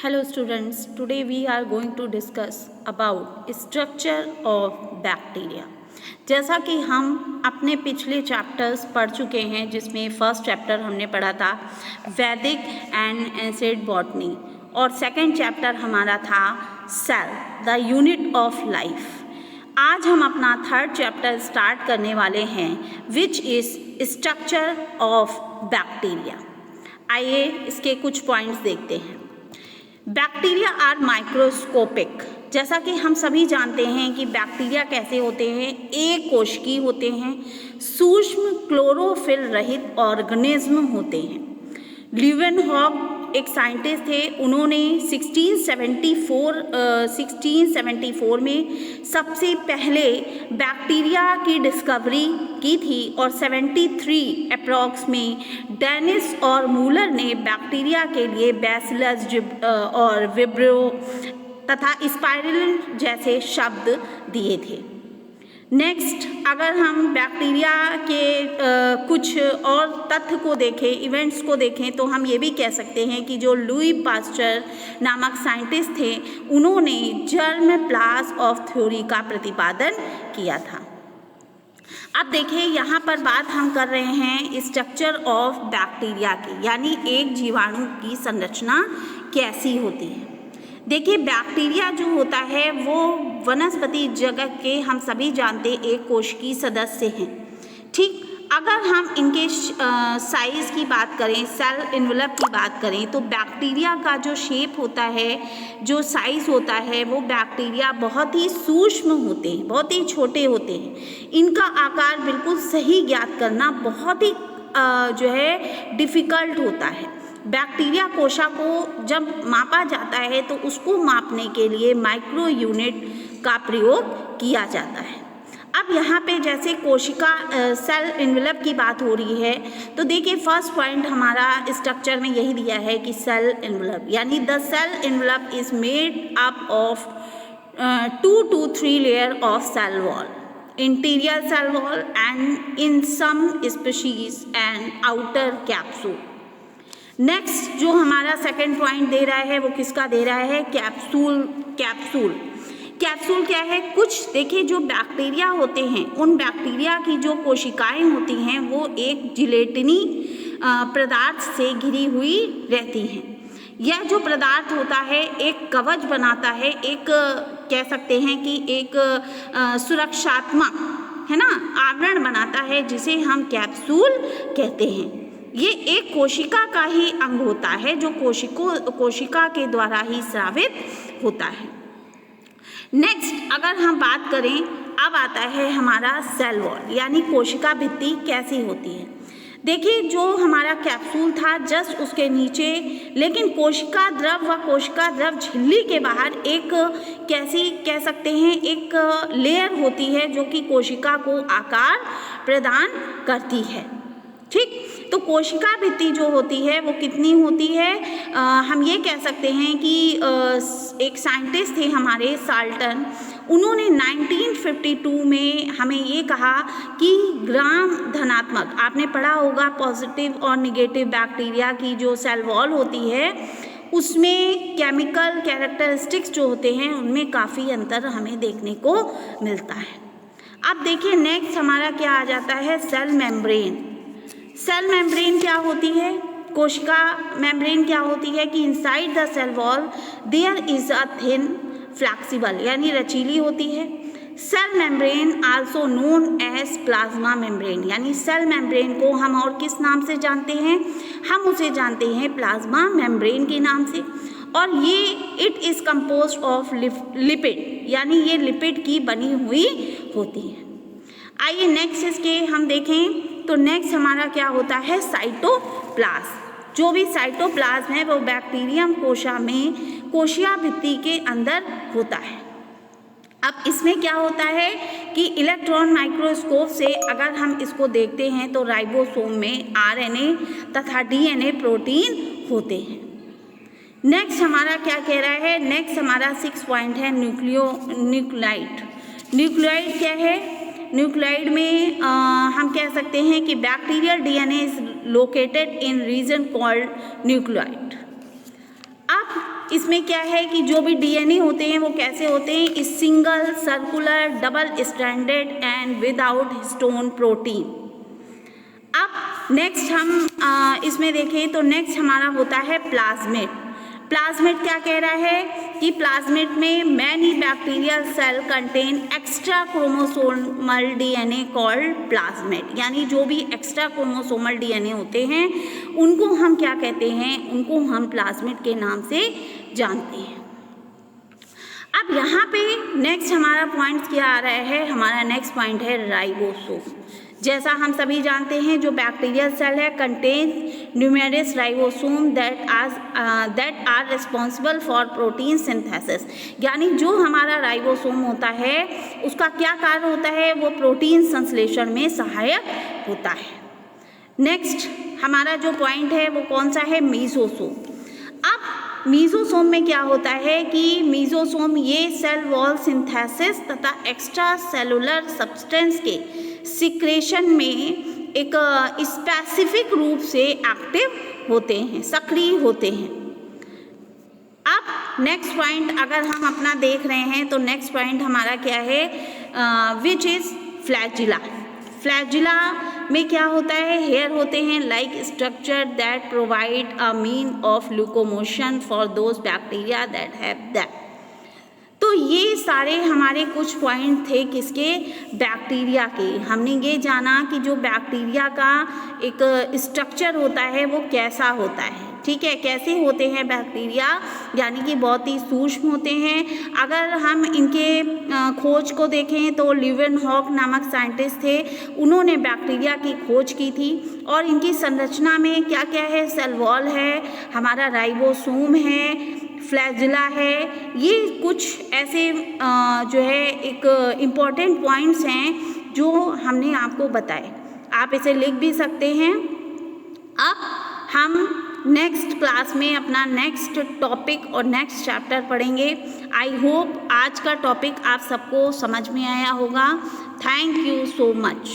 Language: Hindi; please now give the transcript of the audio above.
Hello students, today we are going to discuss about structure of bacteria. जैसा कि हम अपने पिछले चैप्टर्स पढ़ चुके हैं, जिसमें फर्स्ट चैप्टर हमने पढ़ा था वैदिक एंड एसिड बॉटनी और सेकंड चैप्टर हमारा था cell the unit of life. आज हम अपना थर्ड चैप्टर स्टार्ट करने वाले हैं which is structure of bacteria. आइए इसके कुछ पॉइंट्स देखते हैं। Bacteria are microscopic. जैसा कि हम सभी जानते हैं कि बैक्टीरिया कैसे होते हैं, एक कोशिकीय होते हैं, सूक्ष्म क्लोरोफिल रहित ऑर्गेनिज्म होते हैं। ल्यूवेनहॉक एक साइंटिस्ट थे, उन्होंने 1674 में सबसे पहले बैक्टीरिया की डिस्कवरी की थी और 73 अप्रॉक्स में डेनिस और मूलर ने बैक्टीरिया के लिए बैसिलस और विब्रियो तथा स्पाइरुलिन जैसे शब्द दिए थे। नेक्स्ट, अगर हम बैक्टीरिया के कुछ और तथ्य को देखें, इवेंट्स को देखें, तो हम ये भी कह सकते हैं कि जो लुई पास्चर नामक साइंटिस्ट थे, उन्होंने जर्म प्लास ऑफ थ्योरी का प्रतिपादन किया था। अब देखिए, यहाँ पर बात हम कर रहे हैं स्ट्रक्चर ऑफ बैक्टीरिया की, यानी एक जीवाणु की संरचना कैसी होती है। देखिए, बैक्टीरिया जो होता है वो वनस्पति जगत के, हम सभी जानते, एक कोशिकीय सदस्य हैं। ठीक, अगर हम इनके साइज़ की बात करें, सेल एनवेलप की बात करें, तो बैक्टीरिया का जो शेप होता है, जो साइज़ होता है, वो बैक्टीरिया बहुत ही सूक्ष्म होते हैं, बहुत ही छोटे होते हैं। इनका आकार बिल्कुल सही ज्ञात करना बहुत ही डिफ़िकल्ट होता है। बैक्टीरिया कोशा को जब मापा जाता है तो उसको मापने के लिए माइक्रो यूनिट का प्रयोग किया जाता है। अब यहाँ पे जैसे कोशिका सेल एनवेलप की बात हो रही है, तो देखिए फर्स्ट पॉइंट हमारा स्ट्रक्चर में यही दिया है कि सेल एनवेलप, यानी the cell envelope is made up of 2 to 3 layer of cell wall, interior cell wall and in some species and outer capsule. Next जो हमारा सेकंड पॉइंट दे रहा है वो किसका दे रहा है? कैप्सूल। कैप्सूल क्या है? कुछ देखिए, जो बैक्टीरिया होते हैं, उन बैक्टीरिया की जो कोशिकाएं होती हैं वो एक जिलेटिनी पदार्थ से घिरी हुई रहती हैं। यह जो पदार्थ होता है एक कवच बनाता है, एक कह सकते हैं कि एक सुरक्षात्मक, है ना, आवरण बनाता है, जिसे हम कैप्सूल कहते हैं। ये एक कोशिका का ही अंग होता है जो कोशिका के द्वारा ही स्रावित होता है। नेक्स्ट, अगर हम बात करें, अब आता है हमारा सेल वॉल, यानी कोशिका भित्ति कैसी होती है। देखिए, जो हमारा कैप्सूल था जस्ट उसके नीचे, लेकिन कोशिका द्रव व कोशिका द्रव झिल्ली के बाहर एक कैसी कह सकते हैं, एक लेयर होती है जो कि कोशिका को आकार प्रदान करती है। ठीक, तो कोशिका भित्ति जो होती है वो कितनी होती है? हम ये कह सकते हैं कि एक साइंटिस्ट थे हमारे, साल्टन, उन्होंने 1952 में हमें ये कहा कि ग्राम धनात्मक, आपने पढ़ा होगा पॉजिटिव और निगेटिव बैक्टीरिया की जो सेल वॉल होती है, उसमें केमिकल कैरेक्टरिस्टिक्स जो होते हैं उनमें काफ़ी अंतर हमें देखने को मिलता है। अब देखिए, नेक्स्ट हमारा क्या आ जाता है? Cell membrane. सेल मेम्ब्रेन क्या होती है? कोशिका मेम्ब्रेन क्या होती है कि inside the cell wall there is a thin flexible, यानी रचीली होती है। Cell membrane also known as plasma membrane, यानी सेल मेम्ब्रेन को हम और किस नाम से जानते हैं? हम उसे जानते हैं प्लाज्मा मेम्ब्रेन के नाम से। और ये it is composed of lipid, यानी ये लिपिड की बनी हुई होती है। आइए नेक्स्ट इसके हम देखें, तो नेक्स्ट हमारा क्या होता है? साइटोप्लाज्म। जो भी साइटोप्लाज्म है वो बैक्टीरियम कोशा में कोशिका भित्ति के अंदर होता है। अब इसमें क्या होता है कि इलेक्ट्रॉन माइक्रोस्कोप से अगर हम इसको देखते हैं तो राइबोसोम में आरएनए तथा डीएनए प्रोटीन होते हैं। नेक्स्ट हमारा क्या कह रहा है? नेक्स्ट हमारा 6 पॉइंट है न्यूक्लियोइड। न्यूक्लियोइड क्या है? न्यूक्लियोइड में हम कह सकते हैं कि bacterial DNA is located in reason called nucleoid. अब इसमें क्या है कि जो भी डीएनए होते हैं वो कैसे होते हैं, इस single circular double stranded and without histone protein. अब नेक्स्ट हम इसमें देखें तो नेक्स्ट हमारा होता है प्लाज्मिड। प्लाज्मिड क्या कह रहा है कि प्लाज्मिड में many bacterial cell contain extra chromosomal DNA called plasmid, यानी जो भी एक्स्ट्रा क्रोमोसोमल डीएनए होते हैं उनको हम क्या कहते हैं, उनको हम प्लाज्मिड के नाम से जानते हैं। अब यहाँ पे नेक्स्ट हमारा पॉइंट क्या आ रहा है, हमारा नेक्स्ट पॉइंट है राइबोसोम। जैसा हम सभी जानते हैं जो बैक्टीरियल सेल है contain numerous ribosome that are responsible for protein synthesis, यानी जो हमारा राइबोसोम होता है उसका क्या कार्य होता है, वो प्रोटीन संश्लेषण में सहायक होता है। नेक्स्ट हमारा जो पॉइंट है वो कौन सा है, मीसोसोम। अब मीसोसोम में क्या होता है कि मीसोसोम ये सेल वॉल सिंथेसिस तथा एक्स्ट्रा सेलुलर सब्सटेंस के सिक्रेशन में एक स्पेसिफिक रूप से एक्टिव होते हैं, सक्रिय होते हैं। अब नेक्स्ट पॉइंट अगर हम अपना देख रहे हैं तो नेक्स्ट पॉइंट हमारा क्या है, विच इज़ फ्लैजिला। फ्लैजिला में क्या होता है, हेयर होते हैं like structure that provide a mean of locomotion for those bacteria that have that. तो ये सारे हमारे कुछ पॉइंट थे किसके, बैक्टीरिया के। हमने ये जाना कि जो बैक्टीरिया का एक स्ट्रक्चर होता है वो कैसा होता है, ठीक है, कैसे होते हैं बैक्टीरिया, यानी कि बहुत ही सूक्ष्म होते हैं। अगर हम इनके खोज को देखें तो लीवेनहॉक नामक साइंटिस्ट थे, उन्होंने बैक्टीरिया की खोज की थी और इनकी संरचना में क्या क्या है, सेल वॉल है, हमारा राइबोसोम है, फ्लैजिला है। ये कुछ ऐसे जो है एक इम्पॉर्टेंट पॉइंट्स हैं जो हमने आपको बताए, आप इसे लिख भी सकते हैं। अब हम नेक्स्ट क्लास में अपना नेक्स्ट टॉपिक और नेक्स्ट चैप्टर पढ़ेंगे। आई होप आज का टॉपिक आप सबको समझ में आया होगा। Thank you so much.